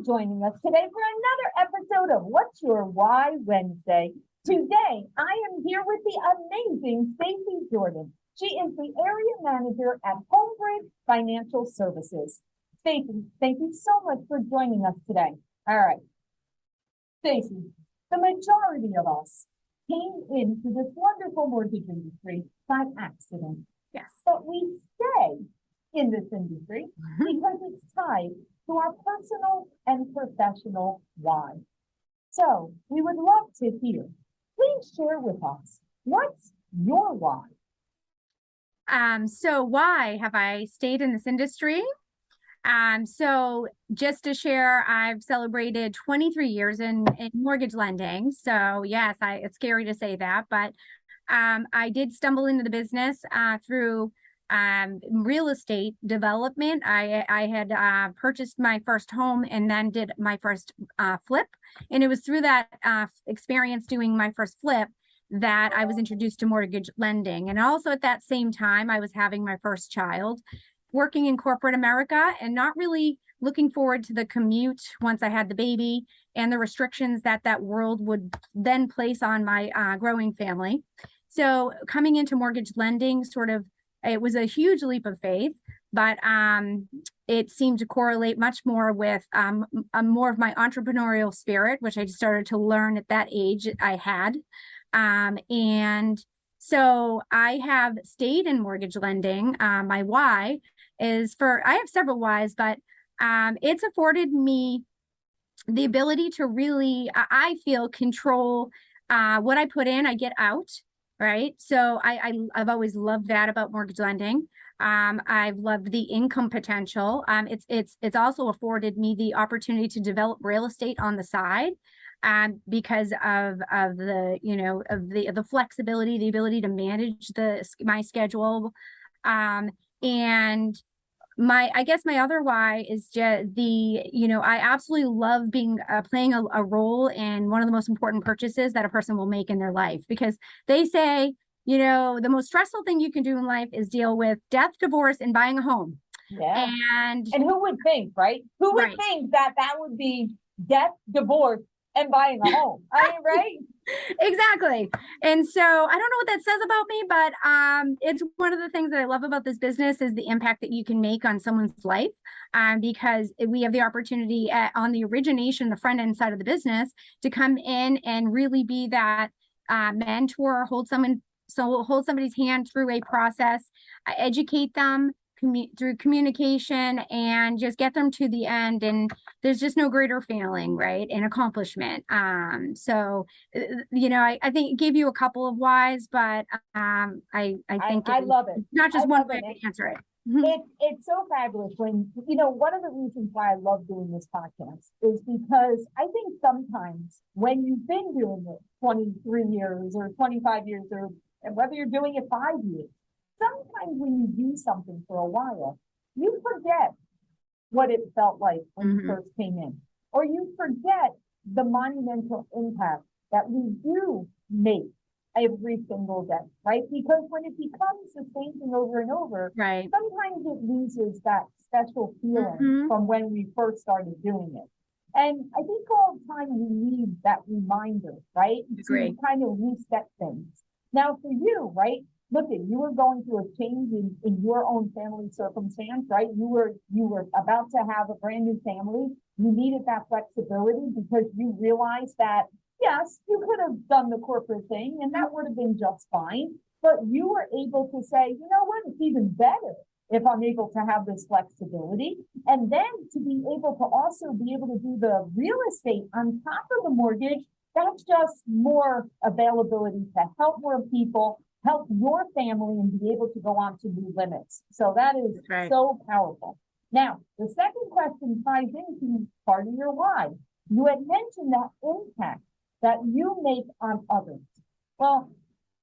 joining us today for another episode of What's Your Why Wednesday. Today, I am here with the amazing Staceys Story. She is the area manager at Homebridge Financial Services. Stacey, thank you so much for joining us today. All right. Stacey, the majority of us came into this wonderful mortgage industry by accident. Yes. But we stay in this industry because it's tied to our personal and professional why. So we would love to hear. Please share with us, what's your why? So why have I stayed in this industry? So just to share, I've celebrated 23 years in mortgage lending. So yes, it's scary to say that, but I did stumble into the business through real estate development. I had purchased my first home and then did my first flip. And it was through that experience doing my first flip that I was introduced to mortgage lending. And also at that same time, I was having my first child, working in corporate America and not really looking forward to the commute once I had the baby and the restrictions that that world would then place on my growing family. So coming into mortgage lending, it was a huge leap of faith, but it seemed to correlate much more with more of my entrepreneurial spirit, which I started to learn at that age I had. And so I have stayed in mortgage lending. My why is I have several whys, but it's afforded me the ability to really, I feel, control what I put in, I get out. Right. So I've always loved that about mortgage lending. I've loved the income potential. It's also afforded me the opportunity to develop real estate on the side, because of the flexibility, the ability to manage my schedule. And I guess my other why is just I absolutely love playing a role in one of the most important purchases that a person will make in their life, because they say, the most stressful thing you can do in life is deal with death, divorce, and buying a home. Yeah. And who would think, right? Who would think that would be death, divorce, and buying a home? I mean, right? Exactly. And so I don't know what that says about me, but it's one of the things that I love about this business is the impact that you can make on someone's life, because we have the opportunity on the origination, the front end side of the business, to come in and really be that mentor, hold somebody's hand through a process, educate them through communication, and just get them to the end. And there's just no greater feeling, right, and accomplishment. So I think it gave you a couple of whys, but I think I love it. Not just one way to answer it. It's so fabulous when, one of the reasons why I love doing this podcast is because I think sometimes when you've been doing it 23 years or 25 years, or whether you're doing it 5 years, sometimes when you do something for a while, you forget what it felt like when you first came in, or you forget the monumental impact that we do make every single day, right? Because when it becomes the same thing over and over, right, sometimes it loses that special feeling from when we first started doing it. And I think all the time we need that reminder, right? To kind of reset things. Now for you, right? Look, you were going through a change in your own family circumstance, right? You were about to have a brand new family. You needed that flexibility because you realized that, yes, you could have done the corporate thing and that would have been just fine. But you were able to say, you know what, it's even better if I'm able to have this flexibility. And then to be able to also be able to do the real estate on top of the mortgage, that's just more availability to help more people, help your family, and be able to go on to new limits. So that is so powerful. Now, the second question ties into part of your why. You had mentioned that impact that you make on others. Well,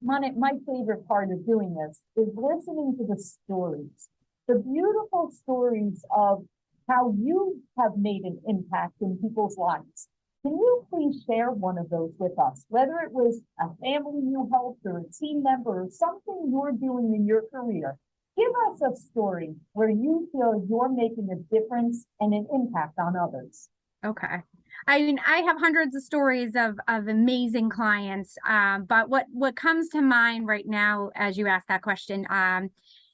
my favorite part of doing this is listening to the stories, the beautiful stories of how you have made an impact in people's lives. Can you please share one of those with us, whether it was a family you helped or a team member or something you're doing in your career? Give us a story where you feel you're making a difference and an impact on others. Okay. I mean, I have hundreds of stories of amazing clients. But what comes to mind right now as you ask that question,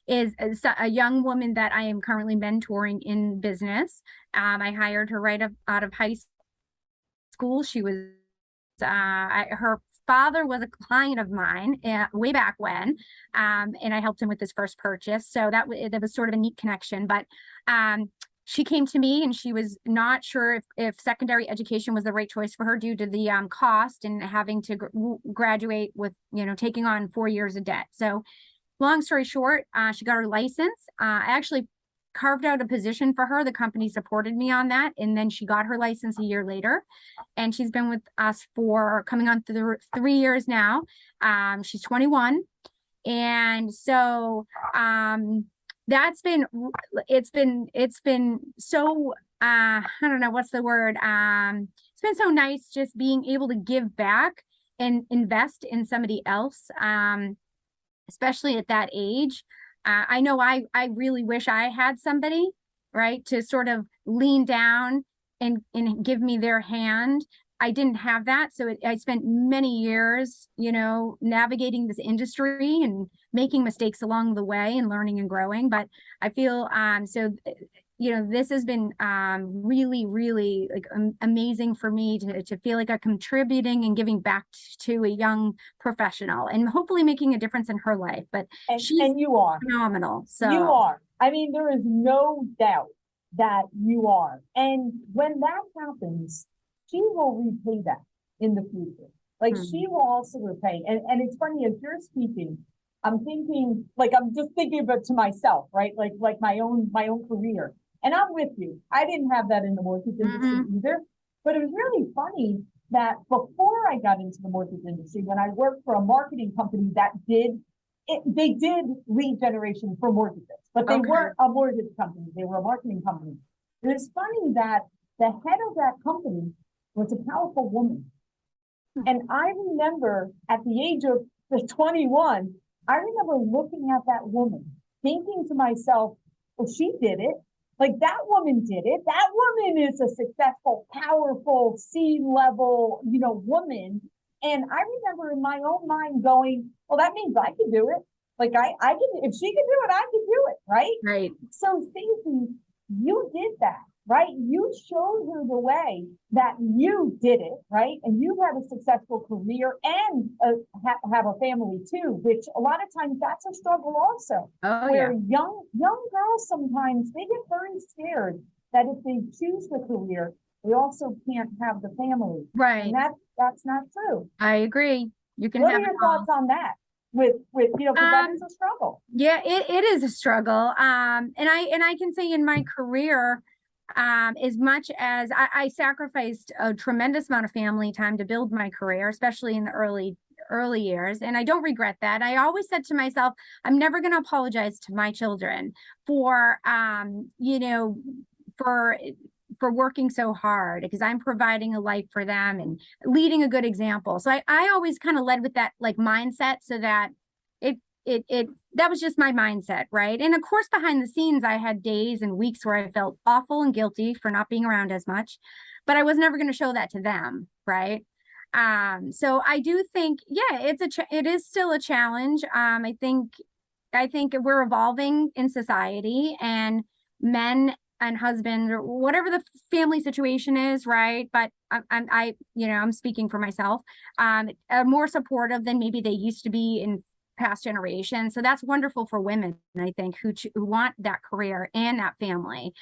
is a young woman that I am currently mentoring in business. I hired her right out of high school. She was her father was a client of mine way back when, and I helped him with his first purchase. So that was sort of a neat connection. But she came to me and she was not sure if secondary education was the right choice for her due to the cost and having to graduate with, taking on 4 years of debt. So long story short, she got her license. I actually carved out a position for her. The company supported me on that. And then she got her license a year later. And she's been with us for coming on through 3 years now. She's 21. And so it's been so I don't know what's the word. It's been so nice just being able to give back and invest in somebody else, especially at that age. I know I really wish I had somebody, right, to sort of lean down and give me their hand. I didn't have that. So I spent many years, navigating this industry and making mistakes along the way and learning and growing. But I feel this has been really, really like amazing for me to feel like I'm contributing and giving back to a young professional and hopefully making a difference in her life. But she's you are phenomenal. So you are. I mean, there is no doubt that you are. And when that happens, she will repay that in the future. Like she will also repay. And it's funny, as you're speaking, I'm just thinking about to myself, right? Like my own career. And I'm with you. I didn't have that in the mortgage industry either. But it was really funny that before I got into the mortgage industry, when I worked for a marketing company that they did lead generation for mortgages, but they weren't a mortgage company. They were a marketing company. It was funny that the head of that company was a powerful woman. And I remember at the age of 21, I remember looking at that woman, thinking to myself, well, she did it. Like that woman did it. That woman is a successful, powerful, C-level, woman. And I remember in my own mind going, well, that means I can do it. Like I can, if she can do it, I can do it. Right. Right. So Stacey, you did that, right? You showed her the way that you did it, right? And you had a successful career and have a family too, which a lot of times that's a struggle also. Where young girls sometimes they get very scared that if they choose the career, they also can't have the family. Right. And that's not true. I agree. You can What have are your thoughts on that? With because that is a struggle. Yeah, it is a struggle. And I can say in my career, as much as I sacrificed a tremendous amount of family time to build my career, especially in the early years, and I don't regret that. I always said to myself, I'm never going to apologize to my children for for working so hard, because I'm providing a life for them and leading a good example. So I always kind of led with that like mindset, so that that was just my mindset, right? And of course, behind the scenes, I had days and weeks where I felt awful and guilty for not being around as much, but I was never going to show that to them, right? So I do think, yeah, it is still a challenge. I think we're evolving in society, and men and husbands, or whatever the family situation is, right? But I'm speaking for myself, are more supportive than maybe they used to be in past generations. So that's wonderful for women, I think, who want that career and that family.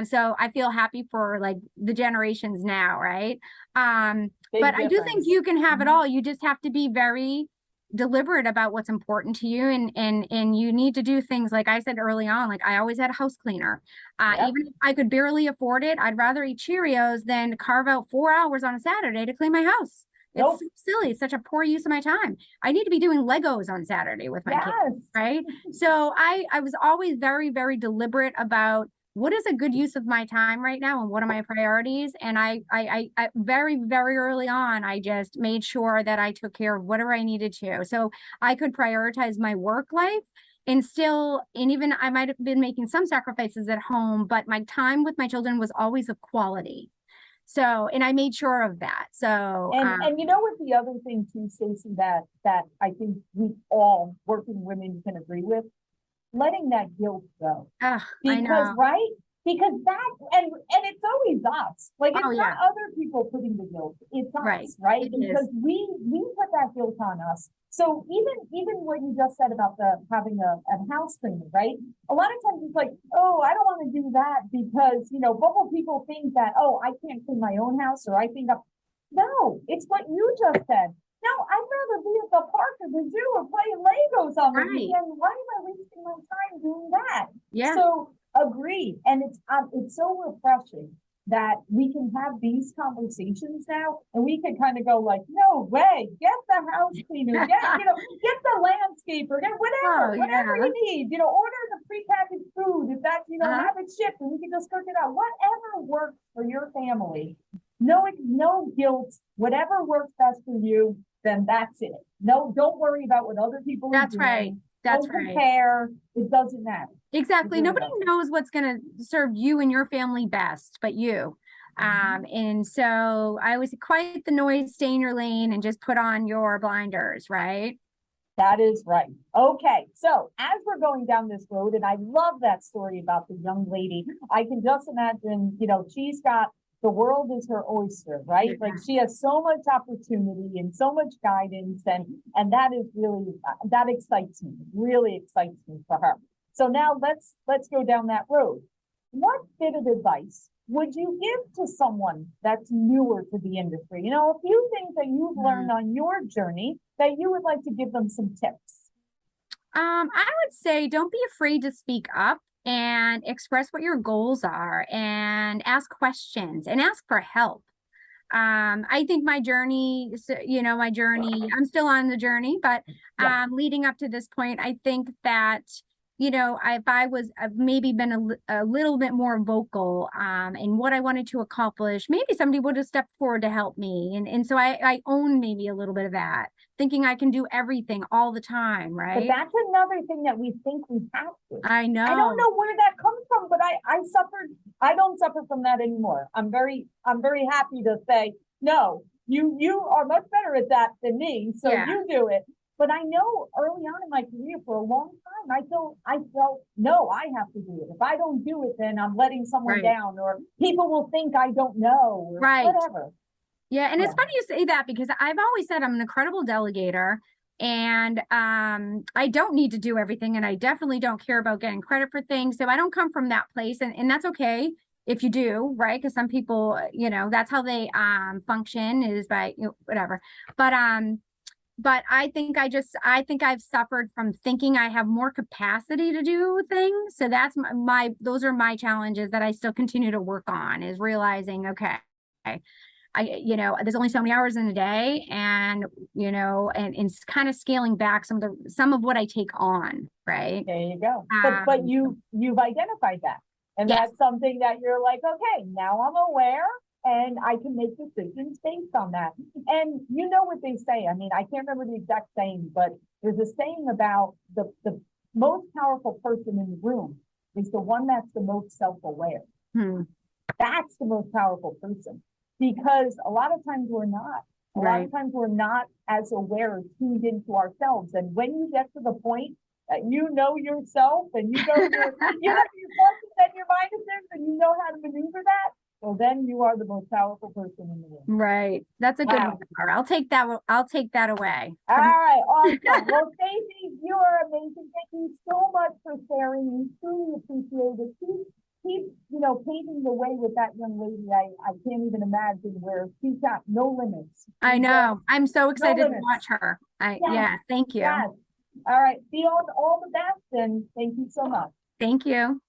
So I feel happy for like the generations now, right? But I do think you can have it all. You just have to be very deliberate about what's important to you, and you need to do things like I said early on. Like I always had a house cleaner. Even if I could barely afford it, I'd rather eat Cheerios than carve out 4 hours on a Saturday to clean my house. It's so silly. It's such a poor use of my time. I need to be doing Legos on Saturday with my kids, right? So I was always very, very deliberate about what is a good use of my time right now and what are my priorities. And I very, very early on, I just made sure that I took care of whatever I needed to. So I could prioritize my work life and even I might have been making some sacrifices at home, but my time with my children was always of quality. So, and I made sure of that. So, and you know what, the other thing too, Stacey, that I think we all working women can agree with, letting that guilt go. Because, right? Because that, and it's always us. Like, it's not other people putting the guilt, it's us, right? Because we put that guilt on us. So even what you just said about having a house cleaner, right? A lot of times it's like, oh, I don't want to do that because, what will people think that, oh, I can't clean my own house, or I think no, it's what you just said. No, I'd rather be at the park or the zoo or playing Legos on the weekend. Why am I wasting my time doing that? Yeah. So agreed. And it's so refreshing that we can have these conversations now, and we can kind of go like, no way, get the house cleaner, get the landscaper, get whatever you need, order the prepackaged food if that's, have it shipped and we can just cook it out. Whatever works for your family. No guilt, whatever works best for you, then that's it. No, don't worry about what other people are doing. Right. That's don't compare. It doesn't matter. Exactly. Nobody knows what's going to serve you and your family best, but you. And so I always quiet the noise, stay in your lane, and just put on your blinders, right? That is right. Okay. So as we're going down this road, and I love that story about the young lady, I can just imagine, she's got, the world is her oyster, right? Like, she has so much opportunity and so much guidance, and that is really, that excites me, really excites me for her. So now let's go down that road. What bit of advice would you give to someone that's newer to the industry? A few things that you've learned on your journey that you would like to give them some tips. I would say don't be afraid to speak up and express what your goals are, and ask questions and ask for help. I think my journey, I'm still on the journey, but leading up to this point, I think that, if I've maybe been a little bit more vocal in what I wanted to accomplish, maybe somebody would have stepped forward to help me. And so I own maybe a little bit of that, thinking I can do everything all the time, right? But that's another thing that we think we have to. I know. I don't know where that comes from, but I don't suffer from that anymore. I'm very happy to say, no, you are much better at that than me. So you do it. But I know early on in my career, for a long time, I felt, no, I have to do it. If I don't do it, then I'm letting someone down, or people will think I don't know, or whatever. Yeah. And it's funny you say that, because I've always said I'm an incredible delegator, and I don't need to do everything. And I definitely don't care about getting credit for things. So I don't come from that place, and that's okay if you do, right? Because some people, that's how they function, is by whatever. But I think I've suffered from thinking I have more capacity to do things. So that's those are my challenges that I still continue to work on, is realizing, okay, there's only so many hours in a day, and, and kind of scaling back some of what I take on. Right. There you go. But you've identified that. And that's something that you're like, okay, now I'm aware, and I can make decisions based on that. And you know what they say. I mean, I can't remember the exact saying, but there's a saying about the most powerful person in the room is the one that's the most self-aware. That's the most powerful person, because a lot of times we're not. A lot of times we're not as aware or tuned into ourselves. And when you get to the point that you know yourself, and you know your pluses and your minuses, and you know how to maneuver that, well, then you are the most powerful person in the room. Right. That's a good one. I'll take that away. All right. Awesome. Well, Stacey, you are amazing. Thank you so much for sharing. We truly appreciate it. Keep paving the way with that young lady. I can't even imagine where she's got no limits. I know. I'm so excited to watch her. Yes. Thank you. Yes. All right. Be all the best, and thank you so much. Thank you.